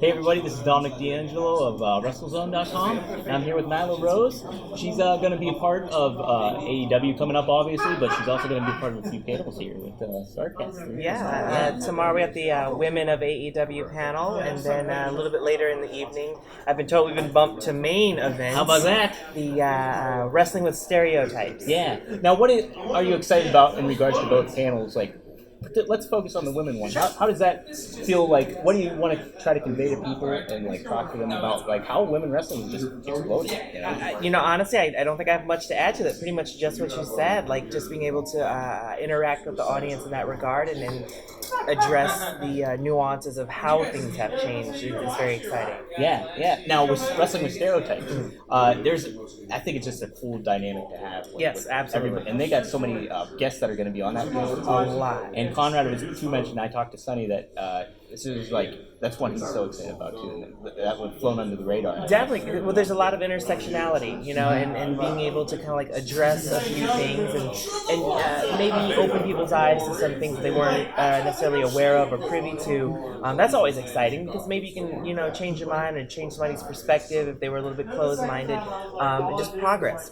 Hey everybody, this is Dominic DeAngelo of Wrestlezone.com, and I'm here with Nyla Rose. She's going to be a part of AEW coming up, obviously, but she's also going to be a part of a few panels here with Starrcast III. Yeah, tomorrow we have the Women of AEW panel, and then a little bit later in the evening, I've been told we've been bumped to main events. How about that? The Wrestling with Stereotypes. Yeah. Now, are you excited about in regards to both panels? Let's focus on the women one. How does that feel like? What do you want to try to convey to people and talk to them about how women wrestling is just exploding? Honestly, I don't think I have much to add to that. Pretty much just what you said. Just being able to interact with the audience in that regard and then address the nuances of how things have changed is very exciting. Yeah. Now, with Wrestling with Stereotypes, I think it's just a cool dynamic to have. Yes, absolutely. Everybody. And they got so many guests that are going to be on that panel. A lot. And Conrad was too mentioned. I talked to Sonny that this is that's one he's so excited about too. And that would flown under the radar. Definitely. Well, there's a lot of intersectionality, and being able to kind of address a few things and maybe open people's eyes to some things they weren't necessarily aware of or privy to. That's always exciting because maybe you can change your mind and change somebody's perspective if they were a little bit closed-minded. Just progress.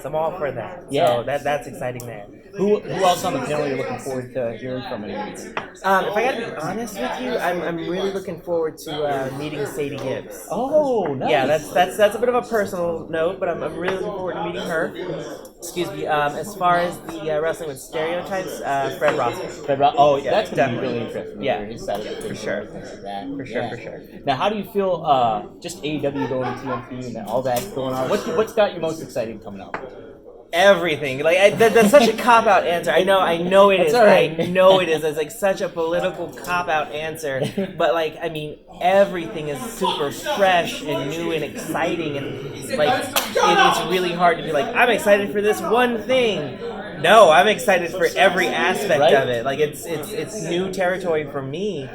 I'm all for that. Yeah. So that's exciting there. Who else on the panel you're looking forward to hearing from? If I got to be honest with you, I'm really looking forward to meeting Sadie Gibbs. Oh, nice. Yeah, that's a bit of a personal note, but I'm really looking forward to meeting her. Excuse me. As far as the Wrestling with Stereotypes, Fred Rosser. Oh, yeah, that's definitely gonna be really interesting. Yeah, his side of it, for sure. For sure. Now, how do you feel? Just AEW going to TNT and all that going on. What's got you most excited coming up? Everything. That's such a cop-out answer. I know it is. Right. I know it is. It's such a political cop-out answer. But everything is super fresh and new and exciting, and it's really hard to be I'm excited for this one thing. No, I'm excited for every aspect of it. It's new territory for me.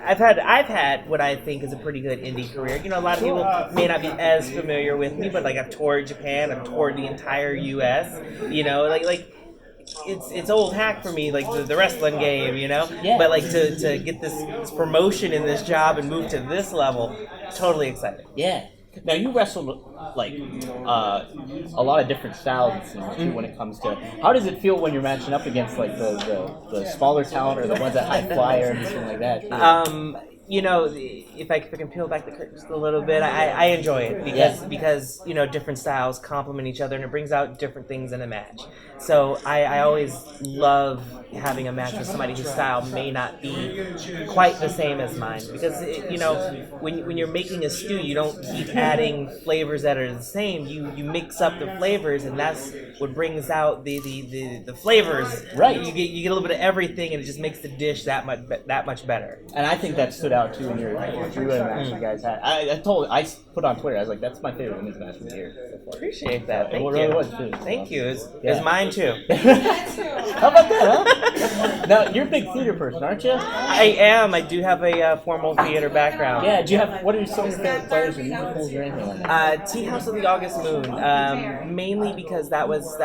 I've had what I think is a pretty good indie career. A lot of people may not be as familiar with me, but I've toured Japan, I've toured the entire U.S. It's old hack for me, the wrestling game, Yeah. But to get this promotion in this job and move to this level, totally excited. Yeah. Now you wrestled a lot of different styles too, when it comes to how does it feel when you're matching up against the smaller talent or the ones that high flyer and everything like that? If I can peel back the curtain just a little bit, I enjoy it because different styles complement each other and it brings out different things in a match. So I always love having a match with somebody whose style may not be quite the same as mine because when you're making a stew, you don't keep adding flavors that are the same. You mix up the flavors, and that's what brings out the flavors. Right. You get a little bit of everything, and it just makes the dish that much better. And I think that stood out too in your three-way match you guys had. I put on Twitter, I was like, that's my favorite women's match from here. Appreciate that. Thank you. It really was too. Thank you. It's mine too. How about that, huh? Now, you're a big theater person, aren't you? I am. I do have a formal theater background. Yeah. What are some of your favorite players or musicals or anything like that? Tea House of the August Moon. Mainly because that was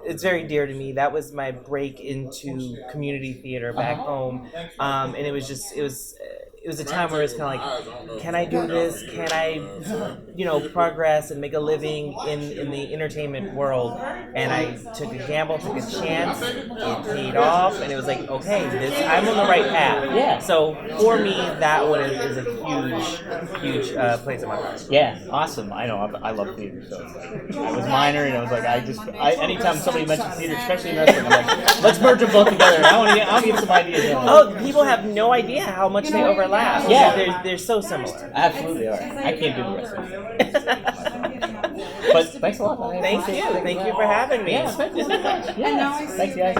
it's very dear to me. That was my break into community theater back home, and it was a time where it's kind of can I do this? Can I, progress and make a living in the entertainment world? And I took a gamble, took a chance. It paid off, and it was okay, I'm on the right path. Yeah. So for me, that one is a huge place in my heart. Yeah, awesome. I know. I love theater, so I was minor, and I was anytime somebody mentions theater, especially in wrestling, I'm like, let's merge them both together. I want to get some ideas. Oh, people have no idea how much they overlap. Yeah, they're so similar. Absolutely are. I can't do the wrestling. But thanks a lot. Thank you for having me. Yeah, thanks so much. Yeah. Thanks, guys.